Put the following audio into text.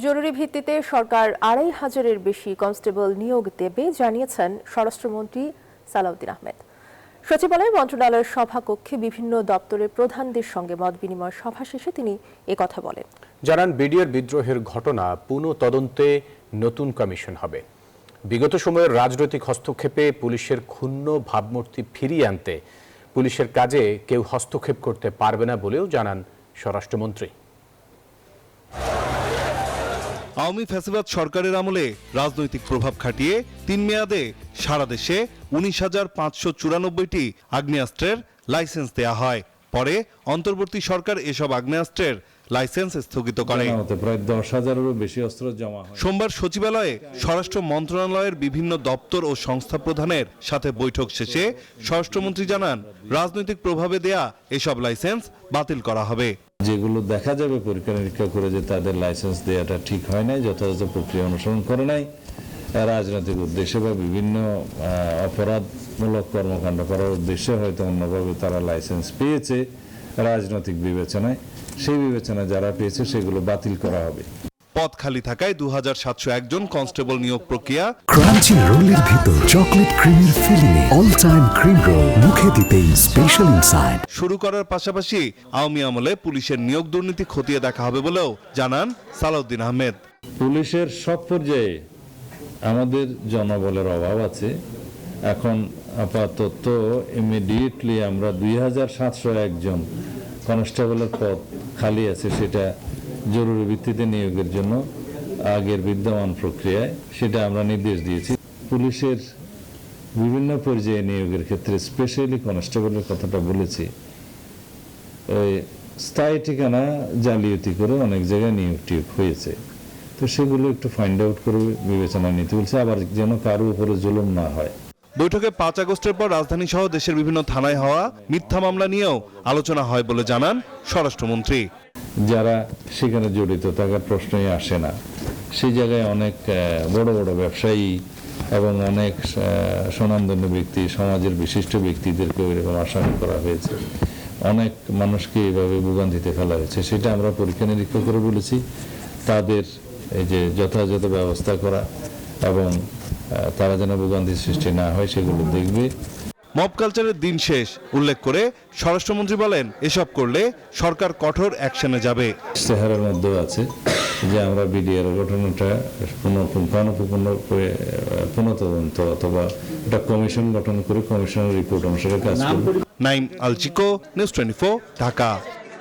জরুরি ভিত্তিতে সরকার ২,৫০০-এর বেশি কনস্টেবল নিয়োগ দেবে জানিয়েছেন স্বরাষ্ট্রমন্ত্রী সালাউদ্দিন আহমেদ। সচিবালয় মন্ত্রণালয়ের সভাকক্ষে বিভিন্ন দপ্তরের প্রধানদের সঙ্গে মতবিনিময় সভা শেষে তিনি একথা বলেন। জানান, বিডিআর বিদ্রোহের ঘটনা পুনঃ তদন্তে নতুন কমিশন হবে। বিগত সময়ের রাজনৈতিক হস্তক্ষেপে পুলিশের ক্ষুণ্ণ ভাবমূর্তি ফিরিয়ে আনতে পুলিশের কাজে কেউ হস্তক্ষেপ করতে পারবে না বলেও জানান স্বরাষ্ট্রমন্ত্রী। আওয়ামী ফ্যাসিবাদ সরকারের আমলে রাজনৈতিক প্রভাব খাটিয়ে ৩ মেয়াদে সারা দেশে ১৯,৫৯৪টি আগ্নেয়াস্ত্রের লাইসেন্স দেয়া হয়। পরে অন্তর্বর্তী সরকার এসব আগ্নেয়াস্ত্রের লাইসেন্স স্থগিত করে। প্রায় ১০,০০০-এরও বেশি অস্ত্র জমা হয়। সোমবার সচিবালয়ে স্বরাষ্ট্র মন্ত্রণালয়ের বিভিন্ন দপ্তর ও সংস্থা প্রধানের সাথে বৈঠক শেষে স্বরাষ্ট্রমন্ত্রী জানান, রাজনৈতিক প্রভাবে দেয়া এসব লাইসেন্স বাতিল করা হবে। যেগুলো দেখা যাবে পরীক্ষা নিরীক্ষা করে যে তাদের লাইসেন্স দেওয়াটা ঠিক হয় নাই, যথাযথ প্রক্রিয়া অনুসরণ করে নাই, রাজনৈতিক উদ্দেশ্যে বা বিভিন্ন অপরাধমূলক কর্মকাণ্ড করার উদ্দেশ্যে হয়তো অন্যভাবে তারা লাইসেন্স পেয়েছে রাজনৈতিক বিবেচনায়, সেই বিবেচনায় যারা পেয়েছে সেগুলো বাতিল করা হবে। পদ খালি থাকায় ২,৭০১ জন কনস্টেবল নিয়োগ প্রক্রিয়া। ক্রাঞ্চি রোলের ভিতর চকলেট ক্রিমের filling, all time cream roll, মুখে দিতেই স্পেশাল ইনসাইড শুরু করার পাশাপাশি আওয়ামী আমলে পুলিশের নিয়োগ দুর্নীতি খতিয়ে দেখা হবে বলেও জানান সালাউদ্দিন আহমেদ। পুলিশের সব পর্যায়ে আমাদের জনবলের অভাব আছে। এখন আপাতত ইমিডিয়েটলি আমরা ২,৭০১ জন কনস্টেবলের পদ খালি আছে, সেটা জরুরি ভিত্তিতে নিয়োগের জন্য আগের বিদ্যমান প্রক্রিয়ায় সেটা আমরা নির্দেশ দিয়েছি। পুলিশের বিভিন্ন পর্যায়ে নিয়োগের ক্ষেত্রে স্পেশালি কনস্টেবলের কথাটা বলেছি, ওই স্থায়ী ঠিকানা জালিয়াতি করে অনেক জায়গায় নিয়োগ টিয়োগ হয়েছে, তো সেগুলো একটু ফাইন্ড আউট করে বিবেচনা নিতে বলছে, আবার যেন কারো উপরে জুলুম না হয়। বৈঠকে ৫ আগস্টের পর রাজধানী সহ দেশের বিভিন্ন থানায় হওয়া মিথ্যা মামলা নিয়েও আলোচনা হয় বলে জানান স্বরাষ্ট্রমন্ত্রী। যারা সেখানে জড়িত থাকার প্রশ্নই আসে না, সেই জায়গায় অনেক বড় বড় ব্যবসায়ী এবং অনেক স্বনামধন্য ব্যক্তি, সমাজের বিশিষ্ট ব্যক্তিদেরকেও এরকম আসামি করা হয়েছে, অনেক মানুষকে এইভাবে ভোগান্তিতে ফেলা হয়েছে। সেটা আমরা পরীক্ষা নিরীক্ষা করে বলেছি তাদের এই যে যথাযথ ব্যবস্থা করা এবং তারা যেন ভোগান্তির সৃষ্টি না হয় সেগুলো দেখবে। মব কালচারের দিন শেষ উল্লেখ করে স্বরাষ্ট্রমন্ত্রী বলেন, এসব করলে সরকার কঠোর অ্যাকশনে যাবে। ইশতেহারের মধ্যেও আছে যে আমরা বিডিআর ঘটনাটা পুনঃপুঙ্খানুপুঙ্খ করে পুনঃতদন্ত অথবা একটা কমিশন গঠন করে কমিশনের রিপোর্ট অনুসারে কাজ করব। নাইম আল চিকো, নিউজ 24, ঢাকা।